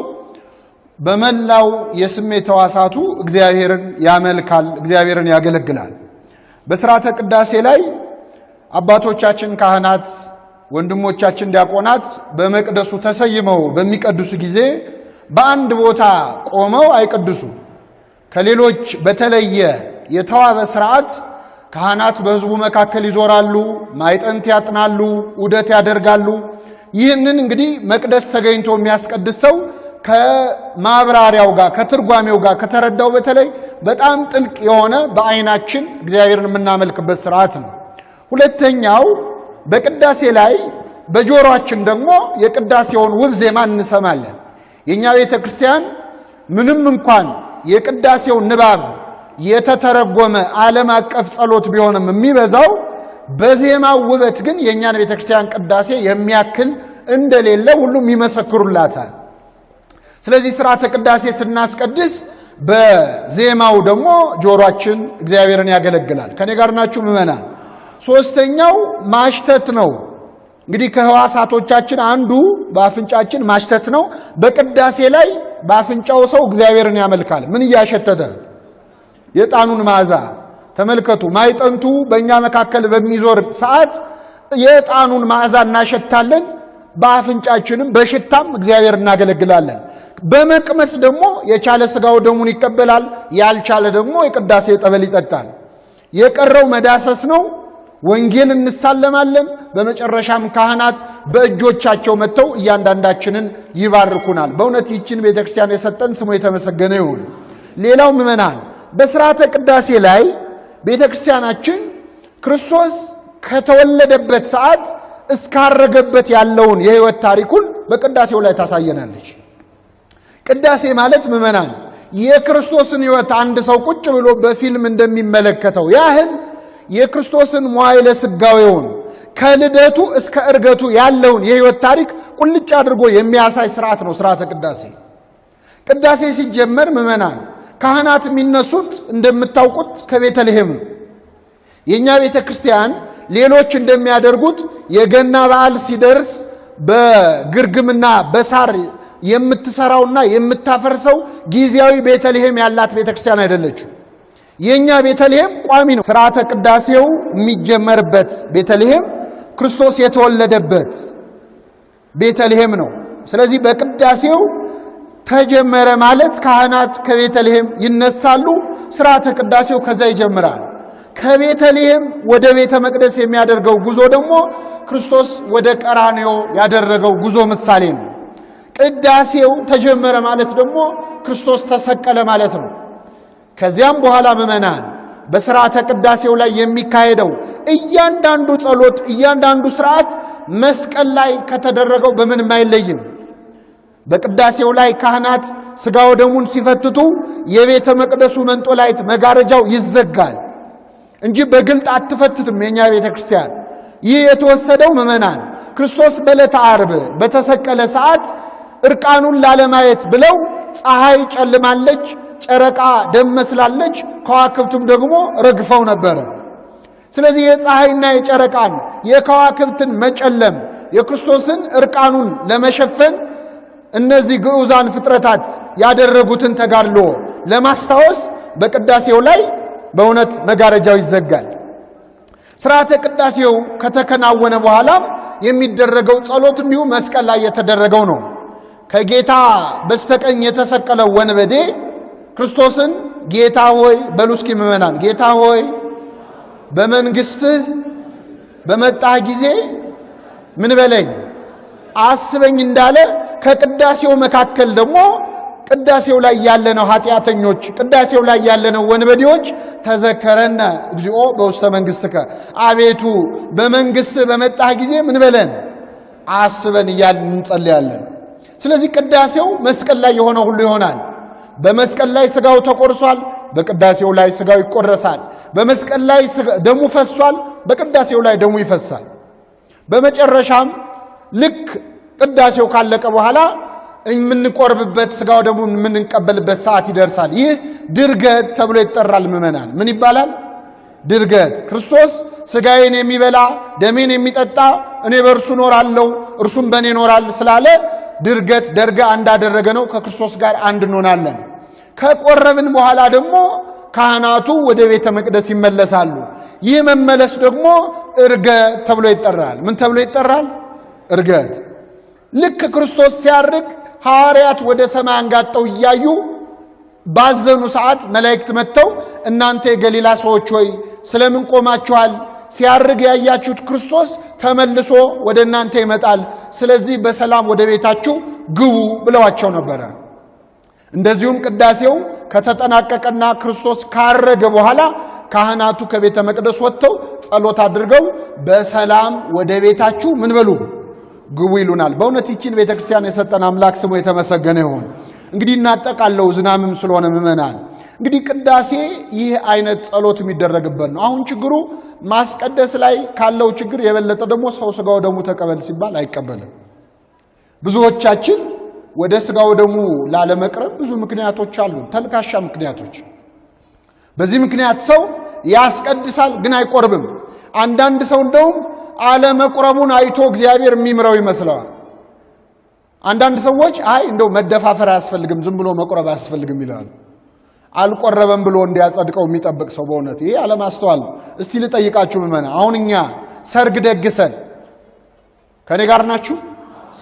በመላው የስሜት ሕዋሳቱ እግዚአብሔርን ያመልካል፣ እግዚአብሔርን ያገለግላል። በሥርዓተ ቅዳሴ ላይ አባቶቻችን ካህናት፣ ወንድሞቻችን ዲያቆናት በመቅደሱ ተሰይመው በሚቀድሱ ጊዜ በአንድ ቦታ ቆመው አይቀድሱ። ከሌሎች በተለየ የተዋበ ሥርዓት ካህናት በሕዝቡ መካከል ይዞራሉ፣ ማዕጠንት ያጥናሉ፣ ዑደት ያደርጋሉ። ይህንን እንግዲህ መቅደስ ተገኝቶ የሚያስቀድስ ሰው ከማብራሪያው ጋር ከትርጓሜው ጋር ከተረዳው በተለይ በጣም ጥልቅ የሆነ በአይናችን እግዚአብሔርን የምናመልክበት ሥርዓት ነው። ሁለተኛው በቅዳሴ ላይ በጆሮአችን ደግሞ የቅዳሴውን ውብ ዜማ እንሰማለን። የኛ ቤተ ክርስቲያን ምንም እንኳን የቅዳሴው ንባብ የተተረጎመ ዓለም አቀፍ ጸሎት ቢሆንም የሚበዛው በዜማው ውበት ግን የኛን ቤተ ክርስቲያን ቅዳሴ የሚያክል እንደሌለ ሁሉም ይመሰክሩላታል። ስለዚህ ሥርዓተ ቅዳሴ ስናስቀድስ በዜማው ደግሞ ጆሮአችን እግዚአብሔርን ያገለግላል። ከኔ ጋር ናችሁ ምዕመናን? ሶስተኛው ማሽተት ነው። እንግዲህ ከሕዋሳቶቻችን አንዱ በአፍንጫችን ማሽተት ነው። በቅዳሴ ላይ በአፍንጫው ሰው እግዚአብሔርን ያመልካል። ምን እያሸተተ? የዕጣኑን መዓዛ ተመልከቱ። ማዕጠንቱ በእኛ መካከል በሚዞር ሰዓት የዕጣኑን መዓዛ እናሸታለን። በአፍንጫችንም በሽታም እግዚአብሔር እናገለግላለን። በመቅመስ ደግሞ የቻለ ሥጋው ደሙን ይቀበላል፣ ያልቻለ ደግሞ የቅዳሴ ጠበል ይጠጣል። የቀረው መዳሰስ ነው። ወንጌል እንሳለማለን። በመጨረሻም ካህናት በእጆቻቸው መጥተው እያንዳንዳችንን ይባርኩናል። በእውነት ይህችን ቤተክርስቲያን የሰጠን ስሙ የተመሰገነ ይሁን። ሌላው ምዕመናን በሥርዓተ ቅዳሴ ላይ ቤተክርስቲያናችን ክርስቶስ ከተወለደበት ሰዓት እስካረገበት ያለውን የሕይወት ታሪኩን በቅዳሴው ላይ ታሳየናለች። ቅዳሴ ማለት ምዕመናን የክርስቶስን ሕይወት አንድ ሰው ቁጭ ብሎ በፊልም እንደሚመለከተው ያህል የክርስቶስን መዋዕለ ሥጋዌውን ከልደቱ እስከ ዕርገቱ ያለውን የሕይወት ታሪክ ቁልጭ አድርጎ የሚያሳይ ሥርዓት ነው ሥርዓተ ቅዳሴ። ቅዳሴ ሲጀመር ምዕመናን ካህናት የሚነሱት እንደምታውቁት ከቤተልሔም ነው። የኛ ቤተ ክርስቲያን ሌሎች እንደሚያደርጉት የገና በዓል ሲደርስ በግርግምና በሳር የምትሰራውና የምታፈርሰው ጊዜያዊ ቤተልሔም ያላት ቤተ ክርስቲያን አይደለችም። የኛ ቤተልሔም ቋሚ ነው። ሥርዓተ ቅዳሴው የሚጀመርበት ቤተልሔም ክርስቶስ የተወለደበት ቤተልሔም ነው። ስለዚህ በቅዳሴው ተጀመረ ማለት ካህናት ከቤተልሔም ይነሳሉ። ሥርዓተ ቅዳሴው ከዛ ይጀምራል። ከቤተልሔም ወደ ቤተ መቅደስ የሚያደርገው ጉዞ ደግሞ ክርስቶስ ወደ ቀራንዮ ያደረገው ጉዞ ምሳሌ ነው። ቅዳሴው ተጀመረ ማለት ደግሞ ክርስቶስ ተሰቀለ ማለት ነው። ከዚያም በኋላ ምዕመናን በሥርዓተ ቅዳሴው ላይ የሚካሄደው እያንዳንዱ ጸሎት፣ እያንዳንዱ ሥርዓት መስቀል ላይ ከተደረገው በምንም አይለይም። በቅዳሴው ላይ ካህናት ሥጋ ወደሙን ሲፈትቱ የቤተ መቅደሱ መንጦላይት መጋረጃው ይዘጋል እንጂ በግልጥ አትፈትትም የኛ ቤተ ክርስቲያን። ይህ የተወሰደው ምዕመናን ክርስቶስ በዕለተ ዓርብ በተሰቀለ ሰዓት እርቃኑን ላለማየት ብለው ፀሐይ ጨልማለች፣ ጨረቃ ደም መስላለች፣ ከዋክብቱም ደግሞ ረግፈው ነበረ። ስለዚህ የፀሐይና የጨረቃን የከዋክብትን መጨለም የክርስቶስን እርቃኑን ለመሸፈን እነዚህ ግዑዛን ፍጥረታት ያደረጉትን ተጋድሎ ለማስታወስ በቅዳሴው ላይ በእውነት መጋረጃው ይዘጋል። ሥርዓተ ቅዳሴው ከተከናወነ በኋላ የሚደረገው ጸሎት እንዲሁ መስቀል ላይ የተደረገው ነው። ከጌታ በስተቀኝ የተሰቀለው ወንበዴ ክርስቶስን ጌታ ሆይ በሉ እስኪ ምዕመናን፣ ጌታ ሆይ በመንግሥትህ በመጣህ ጊዜ ምን በለኝ አስበኝ እንዳለ ከቅዳሴው መካከል ደግሞ ቅዳሴው ላይ ያለነው ኃጢአተኞች፣ ቅዳሴው ላይ ያለነው ወንበዴዎች ተዘከረነ እግዚኦ በውስተ መንግሥትከ፣ አቤቱ በመንግሥትህ በመጣህ ጊዜ ምን በለን አስበን እያልን እንጸልያለን። ስለዚህ ቅዳሴው መስቀል ላይ የሆነ ሁሉ ይሆናል። በመስቀል ላይ ሥጋው ተቆርሷል፣ በቅዳሴው ላይ ሥጋው ይቆረሳል። በመስቀል ላይ ደሙ ፈሷል፣ በቅዳሴው ላይ ደሙ ይፈሳል። በመጨረሻም ልክ ቅዳሴው ካለቀ በኋላ የምንቆርብበት ሥጋው ደሙ የምንቀበልበት ሰዓት ይደርሳል። ይህ ድርገት ተብሎ ይጠራል። ምዕመናን ምን ይባላል? ድርገት። ክርስቶስ ሥጋዬን የሚበላ ደሜን የሚጠጣ እኔ በእርሱ እኖራለሁ እርሱም በእኔ ይኖራል ስላለ ድርገት ደርጋ እንዳደረገ ነው። ከክርስቶስ ጋር አንድ እንሆናለን። ከቆረብን በኋላ ደግሞ ካህናቱ ወደ ቤተ መቅደስ ይመለሳሉ። ይህ መመለስ ደግሞ ዕርገት ተብሎ ይጠራል። ምን ተብሎ ይጠራል? ዕርገት። ልክ ክርስቶስ ሲያርግ ሐዋርያት ወደ ሰማይ አንጋጠው እያዩ ባዘኑ ሰዓት መላእክት መጥተው እናንተ የገሊላ ሰዎች ሆይ ስለምን ቆማችኋል? ሲያርግ ያያችሁት ክርስቶስ ተመልሶ ወደ እናንተ ይመጣል፣ ስለዚህ በሰላም ወደ ቤታችሁ ግቡ ብለዋቸው ነበረ። እንደዚሁም ቅዳሴው ከተጠናቀቀና ክርስቶስ ካረገ በኋላ ካህናቱ ከቤተ መቅደስ ወጥተው ጸሎት አድርገው በሰላም ወደ ቤታችሁ ምን በሉ ግቡ ይሉናል። በእውነት ይህችን ቤተክርስቲያን የሰጠን አምላክ ስሙ የተመሰገነ ይሁን። እንግዲህ እናጠቃለው ዝናምም ስለሆነ ምዕመናን እንግዲህ ቅዳሴ ይህ አይነት ጸሎት የሚደረግበት ነው። አሁን ችግሩ ማስቀደስ ላይ ካለው ችግር የበለጠ ደግሞ ሰው ሥጋው ደሙ ተቀበል ሲባል አይቀበልም። ብዙዎቻችን ወደ ሥጋው ደሙ ላለመቅረብ ብዙ ምክንያቶች አሉ፣ ተልካሻ ምክንያቶች። በዚህ ምክንያት ሰው ያስቀድሳል ግን አይቆርብም። አንዳንድ ሰው እንደውም አለመቁረቡን አይቶ እግዚአብሔር የሚምረው ይመስለዋል። አንዳንድ ሰዎች አይ እንደው መደፋፈር አያስፈልግም ዝም ብሎ መቁረብ አያስፈልግም ይላሉ። አልቆረበም ብሎ እንዲያጸድቀው የሚጠብቅ ሰው በእውነት ይሄ አለማስተዋል ነው። እስቲ ልጠይቃችሁ ምዕመናን፣ አሁን እኛ ሰርግ ደግሰን ከኔ ጋር ናችሁ?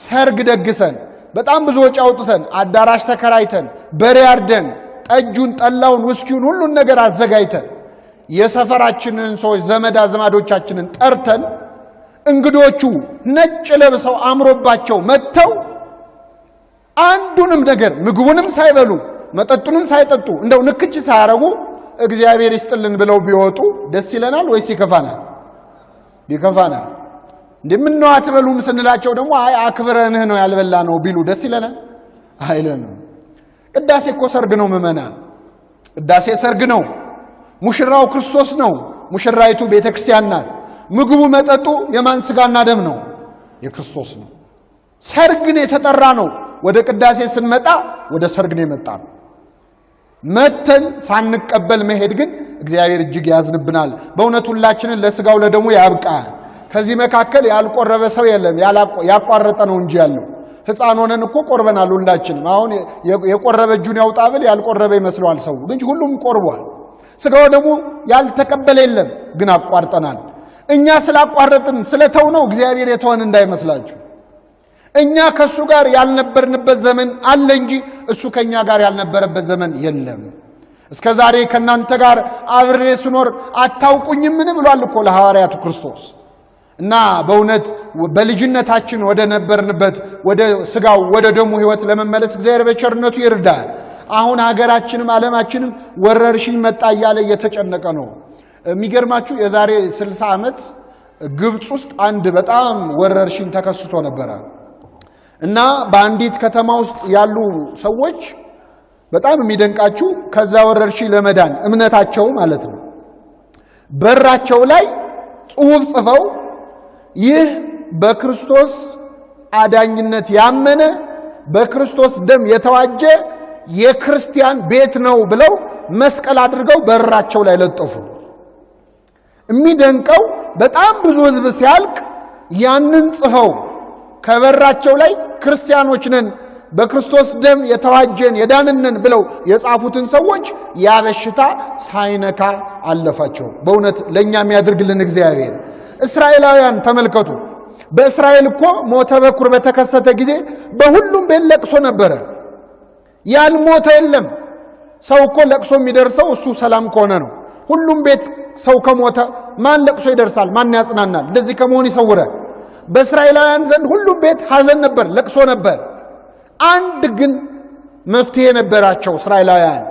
ሰርግ ደግሰን በጣም ብዙ ወጪ አውጥተን አዳራሽ ተከራይተን በሬ አርደን ጠጁን፣ ጠላውን፣ ውስኪውን ሁሉን ነገር አዘጋጅተን የሰፈራችንን ሰዎች ዘመድ አዝማዶቻችንን ጠርተን እንግዶቹ ነጭ ለብሰው አምሮባቸው መጥተው አንዱንም ነገር ምግቡንም ሳይበሉ መጠጡንም ሳይጠጡ እንደው ንክች ሳያረጉ እግዚአብሔር ይስጥልን ብለው ቢወጡ ደስ ይለናል ወይስ ይከፋናል? ይከፋናል። እንደምንነው አትበሉም ስንላቸው ደግሞ አይ አክብረንህ ነው ያልበላ ነው ቢሉ ደስ ይለናል? አይለንም። ቅዳሴ እኮ ሰርግ ነው ምዕመናን። ቅዳሴ ሰርግ ነው። ሙሽራው ክርስቶስ ነው። ሙሽራይቱ ቤተክርስቲያን ናት። ምግቡ መጠጡ የማን ሥጋና ደም ነው? የክርስቶስ ነው። ሰርግን የተጠራ ነው። ወደ ቅዳሴ ስንመጣ ወደ ሰርግ ነው የመጣ ነው። መተን ሳንቀበል መሄድ ግን እግዚአብሔር እጅግ ያዝንብናል። በእውነት ሁላችንን ለሥጋው ለደሙ ያብቃል። ከዚህ መካከል ያልቆረበ ሰው የለም፣ ያቋረጠ ነው እንጂ ያለው። ሕፃን ሆነን እኮ ቆርበናል ሁላችንም። አሁን የቆረበ እጁን ያውጣ ብል ያልቆረበ ይመስለዋል ሰው፣ ግን ሁሉም ቆርቧል። ሥጋው ደሙ ያልተቀበለ የለም፣ ግን አቋርጠናል። እኛ ስላቋረጥን ስለተው ነው እግዚአብሔር የተወን እንዳይመስላችሁ። እኛ ከሱ ጋር ያልነበርንበት ዘመን አለ እንጂ እሱ ከኛ ጋር ያልነበረበት ዘመን የለም። እስከዛሬ ከናንተ ጋር አብሬ ስኖር አታውቁኝምን ብሏል እኮ ለሐዋርያቱ ክርስቶስ። እና በእውነት በልጅነታችን ወደ ነበርንበት ወደ ስጋው ወደ ደሙ ህይወት ለመመለስ እግዚአብሔር በቸርነቱ ይርዳል። አሁን ሀገራችንም ዓለማችንም ወረርሽኝ መጣ እያለ እየተጨነቀ ነው። የሚገርማችሁ የዛሬ 60 ዓመት ግብጽ ውስጥ አንድ በጣም ወረርሽኝ ተከስቶ ነበር እና በአንዲት ከተማ ውስጥ ያሉ ሰዎች በጣም የሚደንቃችሁ ከዛ ወረርሽኝ ለመዳን እምነታቸው ማለት ነው በራቸው ላይ ጽሑፍ ጽፈው ይህ በክርስቶስ አዳኝነት ያመነ በክርስቶስ ደም የተዋጀ የክርስቲያን ቤት ነው ብለው መስቀል አድርገው በራቸው ላይ ለጠፉ። የሚደንቀው በጣም ብዙ ህዝብ ሲያልቅ ያንን ጽፈው ከበራቸው ላይ ክርስቲያኖች ነን በክርስቶስ ደም የተዋጀን የዳንነን ብለው የጻፉትን ሰዎች ያበሽታ ሳይነካ አለፋቸው። በእውነት ለኛም ያድርግልን እግዚአብሔር። እስራኤላውያን ተመልከቱ። በእስራኤል እኮ ሞተ በኩር በተከሰተ ጊዜ በሁሉም ቤት ለቅሶ ነበረ። ያልሞተ የለም። ሰው እኮ ለቅሶ የሚደርሰው እሱ ሰላም ከሆነ ነው። ሁሉም ቤት ሰው ከሞተ ማን ለቅሶ ይደርሳል? ማን ያጽናናል? እንደዚህ ከመሆን ይሰውራል። በእስራኤላውያን ዘንድ ሁሉም ቤት ሐዘን ነበር፣ ለቅሶ ነበር። አንድ ግን መፍትሄ ነበራቸው እስራኤላውያን።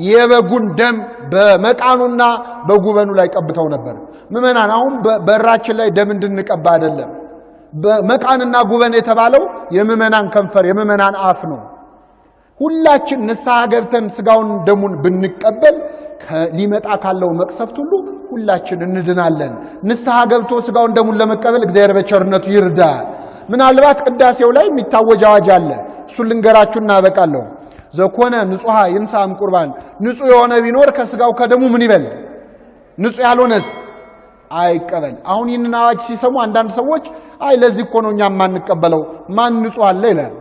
የበጉን ደም በመቃኑና በጉበኑ ላይ ቀብተው ነበር። ምእመናን አሁን በራችን ላይ ደም እንድንቀባ አይደለም። በመቃንና ጉበን የተባለው የምእመናን ከንፈር የምእመናን አፍ ነው። ሁላችን ንስሐ ገብተን ስጋውን ደሙን ብንቀበል ሊመጣ ካለው መቅሰፍት ሁሉ ሁላችን እንድናለን። ንስሐ ገብቶ ስጋውን ደሙን ለመቀበል እግዚአብሔር በቸርነቱ ይርዳል። ምናልባት ቅዳሴው ላይ የሚታወጅ አዋጅ አለ። እሱን ልንገራችሁና አበቃለሁ። ዘኮነ ንጹሃ ይንሳም ቁርባን፣ ንጹህ የሆነ ቢኖር ከስጋው ከደሙ ምን ይበል? ንጹህ ያልሆነስ አይቀበል። አሁን ይህንን አዋጅ ሲሰሙ አንዳንድ ሰዎች አይ ለዚህ እኮ ነው እኛ ማንቀበለው ማን ንጹህ አለ ይላል።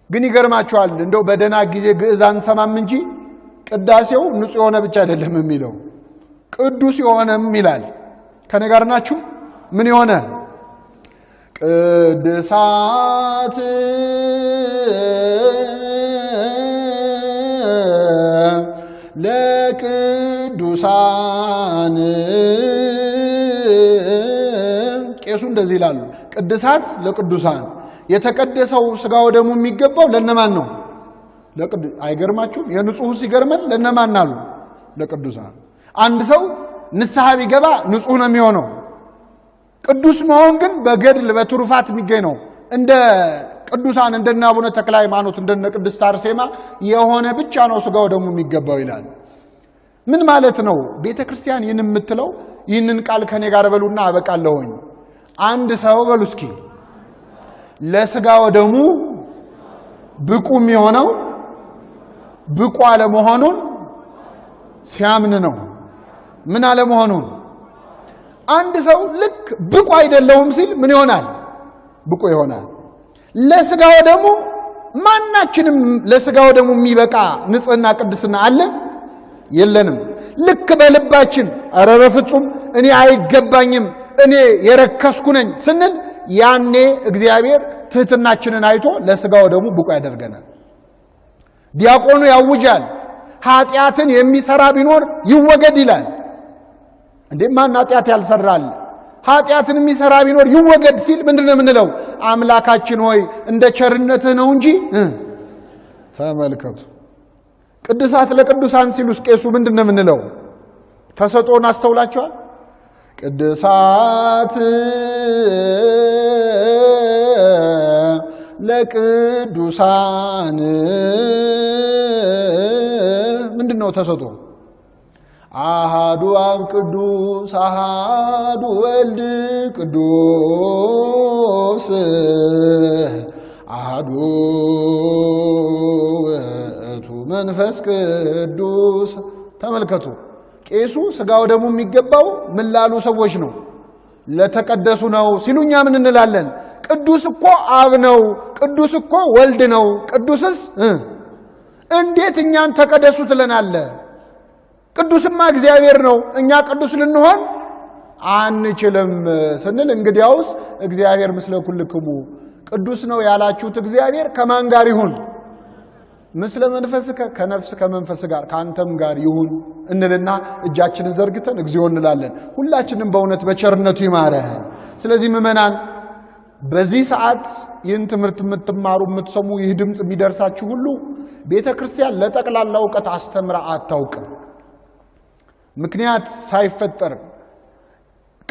ግን ይገርማችኋል እንደው በደና ጊዜ ግዕዝ አንሰማም እንጂ ቅዳሴው ንጹህ የሆነ ብቻ አይደለም የሚለው ቅዱስ የሆነም ይላል። ከኔ ጋር ናችሁ? ምን የሆነ ቅድሳት ለቅዱሳን ቄሱ እንደዚህ ይላሉ። ቅድሳት ለቅዱሳን የተቀደሰው ስጋው ደሙ የሚገባው ለነማን ነው? አይገርማችሁ? የንጹህ ሲገርመን ለነማን አሉ? ለቅዱሳን። አንድ ሰው ንስሐ ቢገባ ንጹህ ነው የሚሆነው። ቅዱስ መሆን ግን በገድል በትሩፋት የሚገኝ ነው። እንደ ቅዱሳን እንደነ አቡነ ተክለ ሃይማኖት እንደነ ቅድስት አርሴማ የሆነ ብቻ ነው ስጋው ደሙ የሚገባው ይላል። ምን ማለት ነው? ቤተክርስቲያን ይህን የምትለው ይህንን ቃል ከኔ ጋር በሉና አበቃለሁኝ። አንድ ሰው በሉ እስኪ ለስጋው ደሙ ብቁ የሚሆነው ብቁ አለመሆኑን ሲያምን ነው። ምን አለመሆኑን? አንድ ሰው ልክ ብቁ አይደለሁም ሲል ምን ይሆናል? ብቁ ይሆናል። ለስጋው ደሙ ማናችንም ለስጋው ደሙ የሚበቃ ንጽህና ቅድስና አለ የለንም። ልክ በልባችን ኧረ በፍጹም እኔ አይገባኝም እኔ የረከስኩ ነኝ ስንል ያኔ እግዚአብሔር ትህትናችንን አይቶ ለስጋው ደሙ ብቁ ያደርገናል። ዲያቆኑ ያውጃል፣ ኃጢአትን የሚሰራ ቢኖር ይወገድ ይላል። እንዴ ማን ኃጢአት ያልሰራል? ኃጢአትን የሚሰራ ቢኖር ይወገድ ሲል ምንድነው የምንለው? አምላካችን ሆይ እንደ ቸርነትህ ነው እንጂ ተመልከቱ። ቅድሳት ለቅዱሳን ሲሉስ ቄሱ ምንድነው የምንለው? ተሰጦን አስተውላችኋል? ቅድሳት ለቅዱሳን ምንድነው ተሰጦ? አሃዱ አብ ቅዱስ አሃዱ ወልድ ቅዱስ አሃዱ ውእቱ መንፈስ ቅዱስ። ተመልከቱ። ቄሱ ስጋው ደሙ የሚገባው ምን ላሉ ሰዎች ነው? ለተቀደሱ ነው ሲሉኛ ምን እንላለን? ቅዱስ እኮ አብ ነው፣ ቅዱስ እኮ ወልድ ነው። ቅዱስስ እንዴት እኛን ተቀደሱ ትለናለህ? ቅዱስማ እግዚአብሔር ነው። እኛ ቅዱስ ልንሆን አንችልም ስንል እንግዲያውስ እግዚአብሔር ምስለ ኩልክሙ ቅዱስ ነው ያላችሁት እግዚአብሔር ከማን ጋር ይሁን? ምስለ መንፈስከ ከነፍስ ከመንፈስ ጋር ካንተም ጋር ይሁን እንልና እጃችንን ዘርግተን እግዚኦ እንላለን። ሁላችንም በእውነት በቸርነቱ ይማረን። ስለዚህ ምእመናን በዚህ ሰዓት ይህን ትምህርት የምትማሩ የምትሰሙ ይህ ድምጽ የሚደርሳችሁ ሁሉ ቤተክርስቲያን ለጠቅላላ ዕውቀት አስተምራ አታውቅም። ምክንያት ሳይፈጠር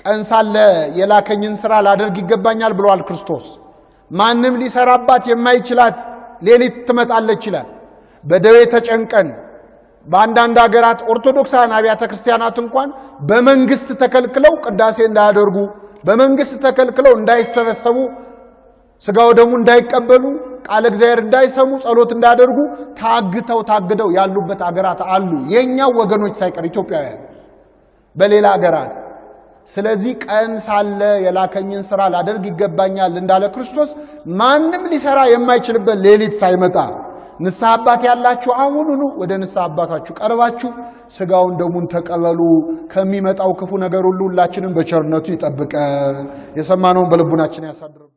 ቀን ሳለ የላከኝን ሥራ ላደርግ ይገባኛል ብሏል ክርስቶስ። ማንም ሊሰራባት የማይችላት ሌሊት ትመጣለች ይላል። በደዌ ተጨንቀን በአንዳንድ ሀገራት ኦርቶዶክሳውያን አብያተ ክርስቲያናት እንኳን በመንግስት ተከልክለው ቅዳሴ እንዳያደርጉ በመንግስት ተከልክለው እንዳይሰበሰቡ ስጋው ደሙ እንዳይቀበሉ ቃል እግዚአብሔር እንዳይሰሙ ጸሎት እንዳያደርጉ ታግደው ያሉበት ሀገራት አሉ። የኛው ወገኖች ሳይቀር ኢትዮጵያውያን በሌላ ሀገራት። ስለዚህ ቀን ሳለ የላከኝን ሥራ ላደርግ ይገባኛል እንዳለ ክርስቶስ ማንም ሊሰራ የማይችልበት ሌሊት ሳይመጣ ንስሐ አባት ያላችሁ አሁኑኑ ወደ ንስሐ አባታችሁ ቀርባችሁ ስጋውን ደሙን ተቀበሉ። ከሚመጣው ክፉ ነገር ሁሉ ሁላችንም በቸርነቱ ይጠብቀን። የሰማነውን በልቡናችን ያሳድርብን።